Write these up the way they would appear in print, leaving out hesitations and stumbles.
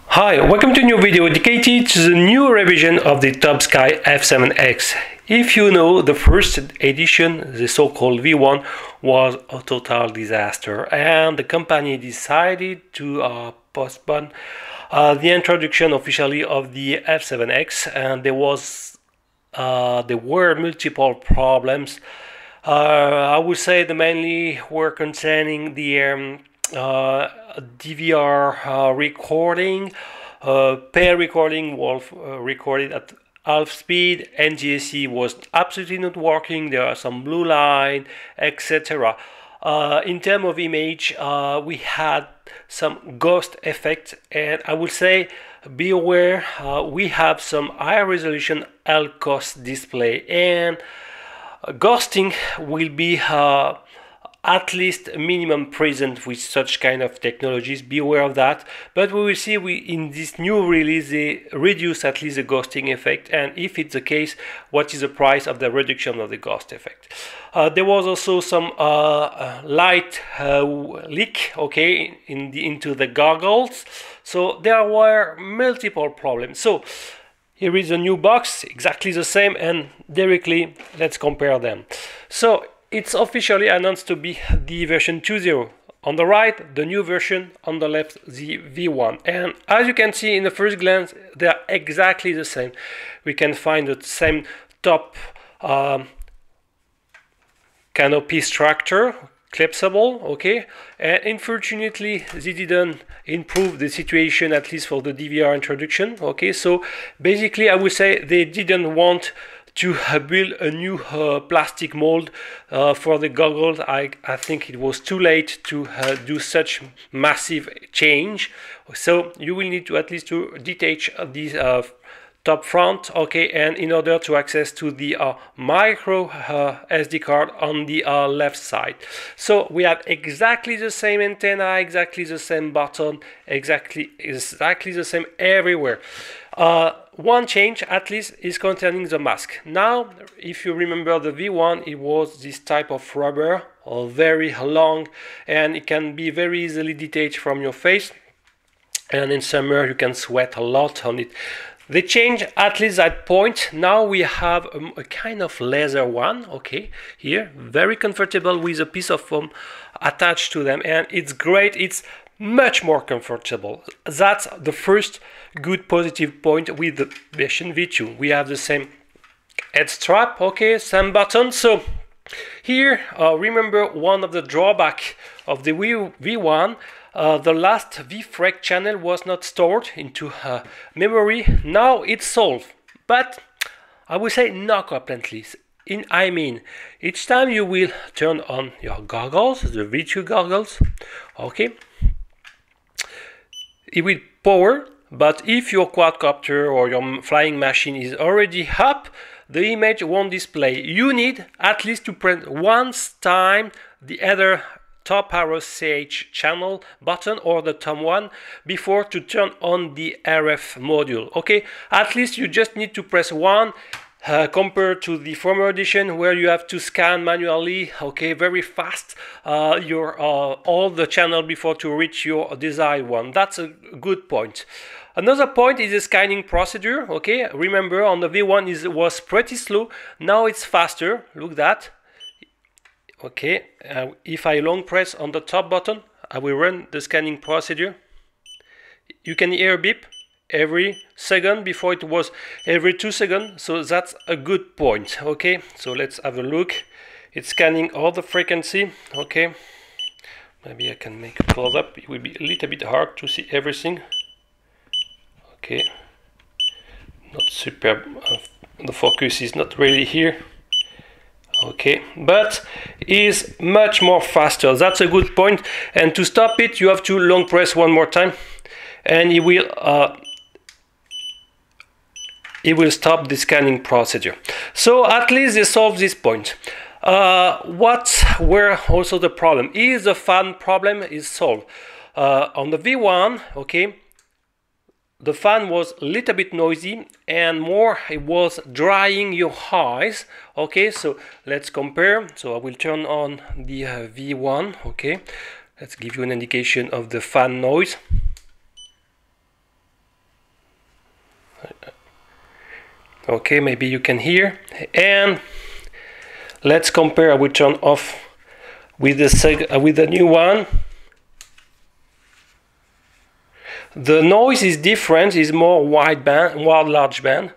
Hi, welcome to a new video dedicated to the new revision of the TopSky F7X. If you know, the first edition, the so-called V1, was a total disaster, and the company decided to postpone the introduction officially of the F7X, and there were multiple problems. I would say the mainly were concerning the DVR recording, pair recording was recorded at half speed, NTSC was absolutely not working, there are some blue line, etc. In terms of image, we had some ghost effect, and I would say be aware, we have some high resolution LCOS display, and ghosting will be at least minimum present with such kind of technologies. Be aware of that, but we will see in this new release they reduce at least the ghosting effect, and if it's the case, what is the price of the reduction of the ghost effect. There was also some light leak, okay, into the goggles, so there were multiple problems. So here is a new box, exactly the same, and directly let's compare them. So it's officially announced to be the version 2.0. On the right, the new version, on the left, the V1. And as you can see in the first glance, they are exactly the same. We can find the same top canopy structure, collapsible, okay, and unfortunately they didn't improve the situation, at least for the DVR introduction, okay. So basically I would say they didn't want to build a new plastic mold for the goggles. I think it was too late to do such massive change, so you will need to at least to detach these top front, okay, and in order to access to the micro SD card on the left side. So we have exactly the same antenna, exactly the same button, exactly the same everywhere. One change at least is concerning the mask. Now, if you remember the V1, it was this type of rubber, very long, and it can be very easily detached from your face, and in summer you can sweat a lot on it. They change at least that point. Now we have a kind of leather one, okay, here, very comfortable with a piece of foam attached to them, and it's great, it's much more comfortable. That's the first good positive point with the version V2. We have the same head strap, okay, same button. So here, remember one of the drawbacks of the V1, the last VFrag channel was not stored into memory. Now it's solved, but I would say not completely. I mean, each time you will turn on your goggles, the V2 goggles, okay, it will power, but if your quadcopter or your flying machine is already up, the image won't display. You need at least to press once time the other top arrow CH channel button or the thumb one before to turn on the RF module, okay. At least you just need to press one, compared to the former edition where you have to scan manually, okay, very fast, your all the channel before to reach your desired one. That's a good point. Another point is the scanning procedure, okay. Remember on the V1 it was pretty slow, now it's faster. Look at that, okay. If I long press on the top button, I will run the scanning procedure. You can hear a beep every second, before it was every 2 seconds, so that's a good point, okay. So let's have a look. It's scanning all the frequency, okay. Maybe I can make a close up, it will be a little bit hard to see everything, okay. Not super, the focus is not really here, okay, but is much more faster. That's a good point, and to stop it you have to long press one more time, and it will stop the scanning procedure. So at least they solved this point. What were also the problem is the fan problem is solved. On the V1, okay, the fan was a little bit noisy, and more it was drying your eyes, okay. So let's compare. So I will turn on the V1, okay. Let's give you an indication of the fan noise. Okay, maybe you can hear. And let's compare. I will turn off with the new one. The noise is different, is more wide large band.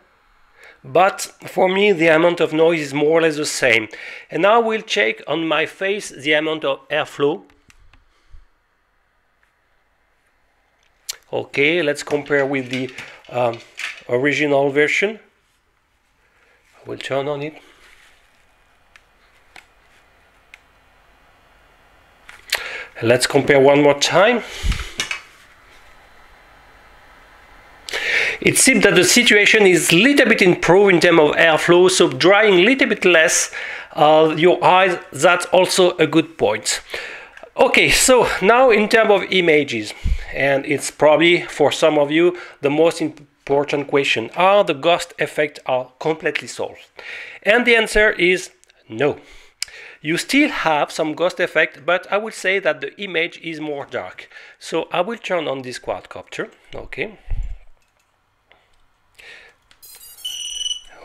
But for me, the amount of noise is more or less the same. And now we'll check on my face the amount of airflow. Okay, let's compare with the original version. I will turn on it. Let's compare one more time. It seems that the situation is a little bit improved in terms of airflow, so drying a little bit less your eyes, that's also a good point. Okay, so now in terms of images, and it's probably for some of you the most important question, are the ghost effects are completely solved? And the answer is no. You still have some ghost effect, but I would say that the image is more dark. So I will turn on this quadcopter, okay.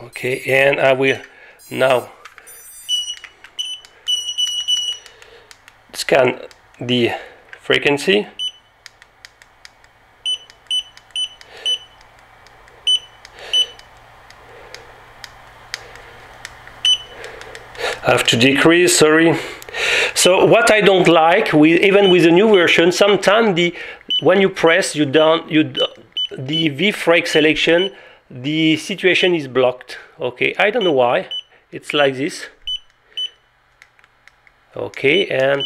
Okay, and I will now scan the frequency. I have to decrease, sorry. So what I don't like, even with the new version, sometimes when you press the V frame selection, the situation is blocked. Okay, I don't know why. It's like this. Okay, and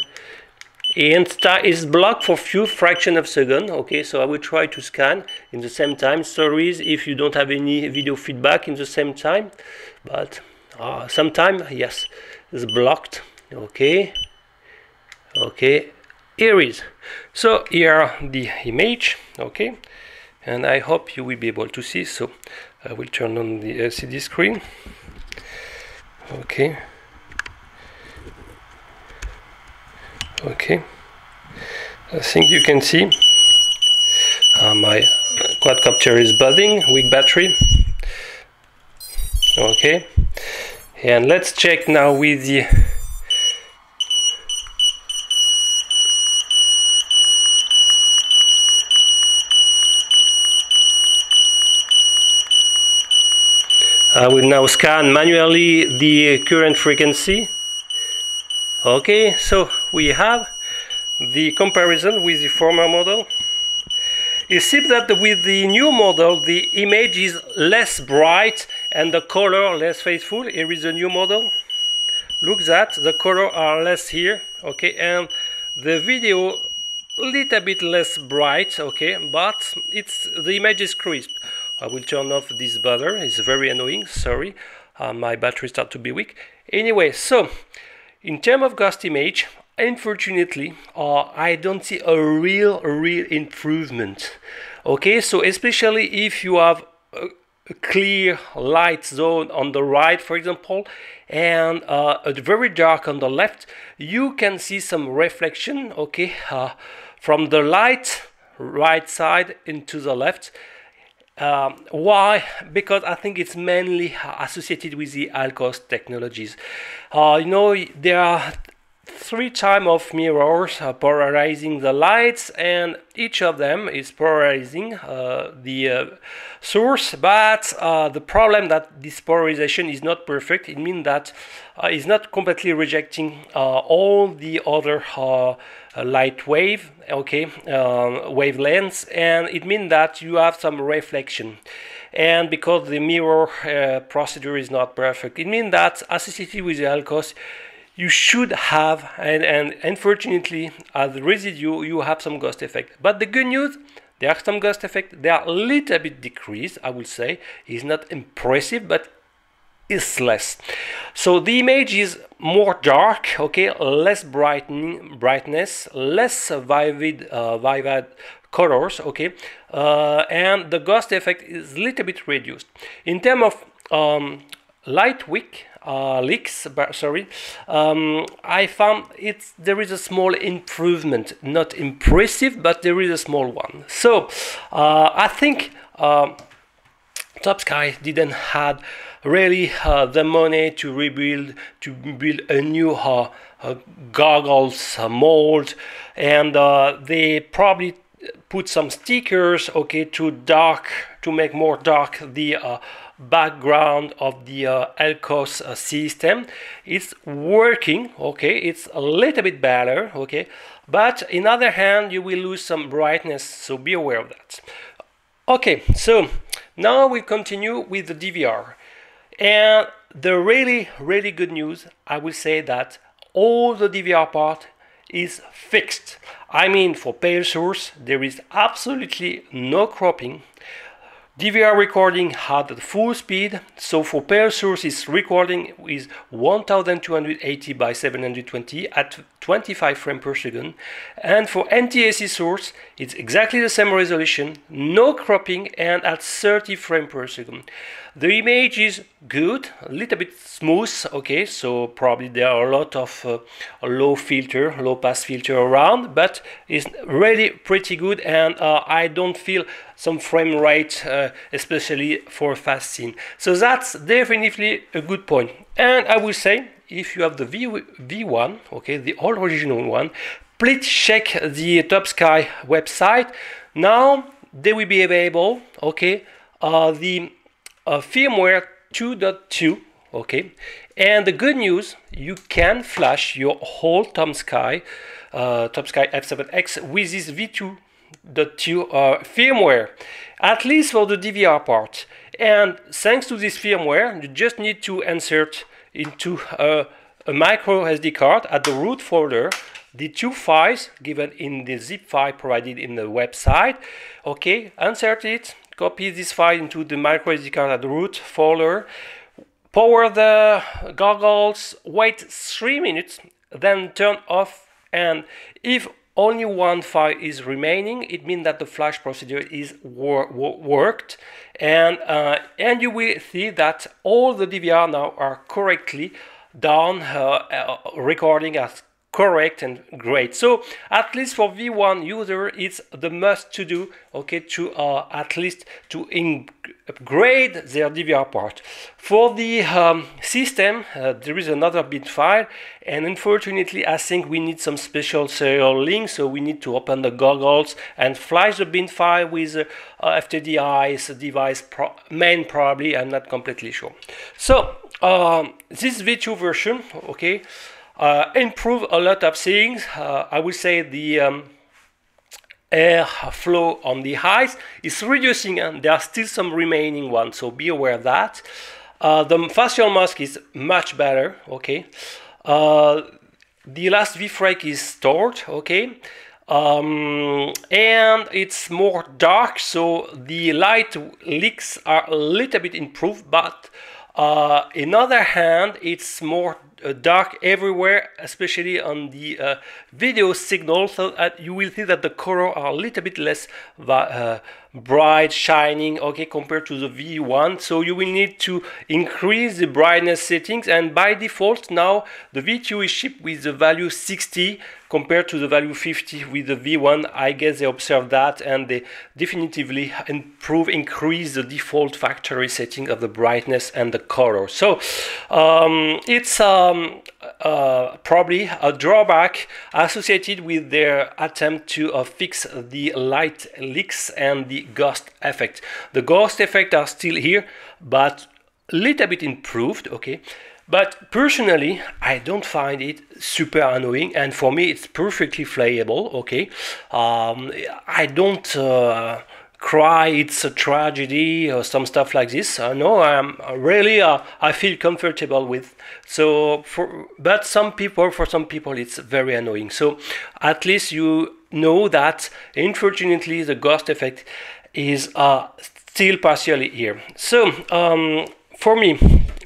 is blocked for few fraction of second. Okay, so I will try to scan in the same time. Sorry if you don't have any video feedback in the same time, but sometime yes, it's blocked. Okay, okay, here is. So here are the image. Okay. And I hope you will be able to see, so I will turn on the LCD screen. Okay. Okay. I think you can see my quadcopter is buzzing, weak battery. Okay. And let's check now with the I will now scan manually the current frequency. Okay, so we have the comparison with the former model. It seems that with the new model, the image is less bright and the color less faithful. Here is the new model. Look that, the color are less here. Okay, and the video a little bit less bright. Okay, but the image is crisp. I will turn off this buzzer, it's very annoying, sorry, my battery starts to be weak. Anyway, so, in terms of ghost image, unfortunately, I don't see a real improvement. Okay, so especially if you have a clear light zone on the right, for example, and a very dark on the left, you can see some reflection, okay, from the right side into the left. Why? Because I think it's mainly associated with the Alcos technologies. You know, there are 3 types of mirrors polarizing the lights, and each of them is polarizing the source, but the problem that this polarization is not perfect. It means that it's not completely rejecting all the other light wave, okay, wavelengths, and it means that you have some reflection. And because the mirror procedure is not perfect, it means that associated with the Alcos, you should have, and unfortunately, as a residue, you have some ghost effect. But the good news, there are some ghost effect. They are a little bit decreased, I would say. It's not impressive, but it's less. So the image is more dark, okay, less brightness, less vivid colors, okay, and the ghost effect is a little bit reduced. In terms of light leaks, I found there is a small improvement, not impressive, but there is a small one. So I think TopSky didn't have really the money to build a new goggles mold, and they probably put some stickers, okay, to make more dark the background of the LCOS system. It's working, okay, it's a little bit better, okay, but on the other hand you will lose some brightness, so be aware of that. Okay, so now we continue with the DVR, and the really good news, I will say that all the DVR part is fixed. I mean, for pale source there is absolutely no cropping. DVR recording at full speed, so for pale source is recording with 1280 by 720 at 25 frames per second, and for NTSC source it's exactly the same resolution, no cropping, and at 30 frames per second. The image is good, a little bit smooth, okay, so probably there are a lot of low pass filter around, but it's really pretty good, and I don't feel some frame rate, especially for fast scene. So that's definitely a good point. And I will say, if you have the V1, okay, the original one, please check the TopSky website. Now they will be available, okay, the firmware 2.2, okay, and the good news, you can flash your whole TopSky F7X with this V2.2 firmware, at least for the DVR part. And thanks to this firmware, you just need to insert into a micro SD card at the root folder the two files given in the zip file provided in the website. Okay, insert it, copy this file into the micro SD card at the root folder, power the goggles, wait 3 minutes, then turn off, and if only one file is remaining, it means that the flash procedure is worked, and you will see that all the DVR now are correctly done, recording as correct and great. So at least for V1 user, it's the must to do, okay, to at least to upgrade their DVR part. For the system, there is another bin file, and unfortunately I think we need some special serial link, so we need to open the goggles and flash the bin file with FTDI's device main, probably, I'm not completely sure. So this V2 version, okay, improve a lot of things. I would say the air flow on the eyes is reducing, and there are still some remaining ones, so be aware of that. The facial mask is much better, okay. The last V-frame is stored, okay. And it's more dark, so the light leaks are a little bit improved, but on the other hand, it's more dark everywhere, especially on the video signal, so that you will see that the color are a little bit less bright, shining, okay, compared to the V1. So you will need to increase the brightness settings, and by default now the V2 is shipped with the value 60 compared to the value 50 with the V1. I guess they observed that, and they definitively increase the default factory setting of the brightness and the color. So it's probably a drawback associated with their attempt to fix the light leaks and the ghost effect. The ghost effect are still here, but a little bit improved, okay. But personally, I don't find it super annoying, and for me it's perfectly playable, okay. I don't cry it's a tragedy or some stuff like this. No, I'm really I feel comfortable with. So for some people it's very annoying. So at least you know that unfortunately the ghost effect is still partially here. So for me,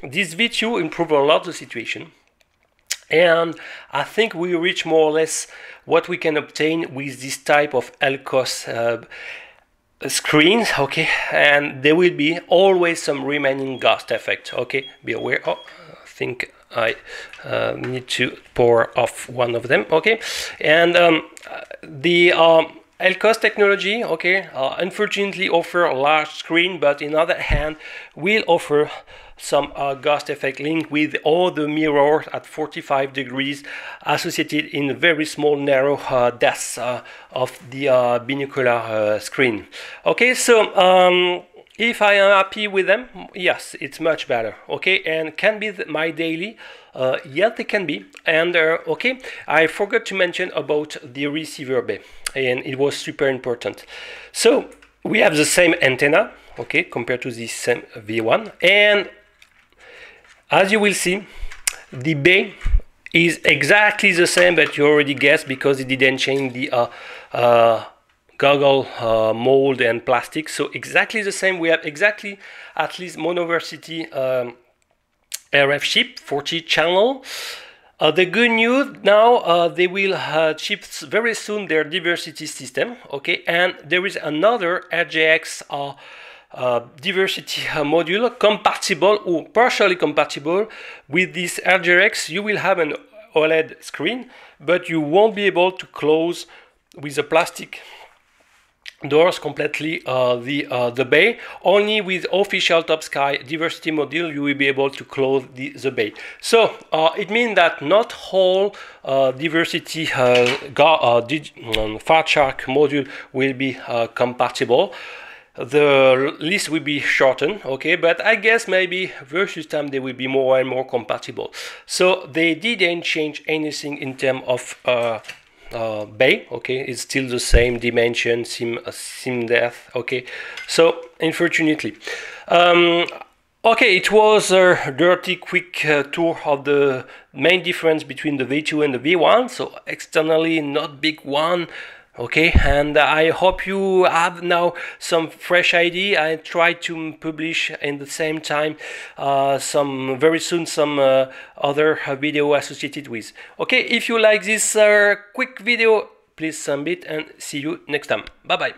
this V2 improved a lot the situation, and I think we reach more or less what we can obtain with this type of LCOS screens, okay, and there will be always some remaining ghost effect, okay, be aware. Oh, I think I need to pour off one of them, okay, and LCOS technology, okay, unfortunately offer a large screen, but in other hand will offer some ghost effect link with all the mirrors at 45 degrees associated in very small narrow depths of the binocular screen. Okay, so if I am happy with them, yes, it's much better, okay, and can be my daily, yes, they can be, and okay, I forgot to mention about the receiver bay, and it was super important. So we have the same antenna, okay, compared to the same V1, and as you will see, the bay is exactly the same, but you already guessed because it didn't change the goggle mold and plastic, so exactly the same. We have exactly at least monoversity RF chip, 40 channel. The good news now, they will ship very soon their diversity system, okay, and there is another RJX diversity module compatible or partially compatible with this RJX. You will have an OLED screen, but you won't be able to close with the plastic doors completely the bay. Only with official TopSky diversity module you will be able to close the bay. So it means that not all diversity Fairchart module will be compatible. The list will be shortened, okay, but I guess maybe versus time they will be more and more compatible. So they didn't change anything in terms of bay, okay, it's still the same dimension, sim depth, okay. So unfortunately, okay, it was a dirty quick tour of the main difference between the V2 and the V1. So externally not big one, okay, and I hope you have now some fresh idea. I try to publish in the same time very soon some other video associated with. Okay, if you like this quick video, please submit and see you next time. Bye bye.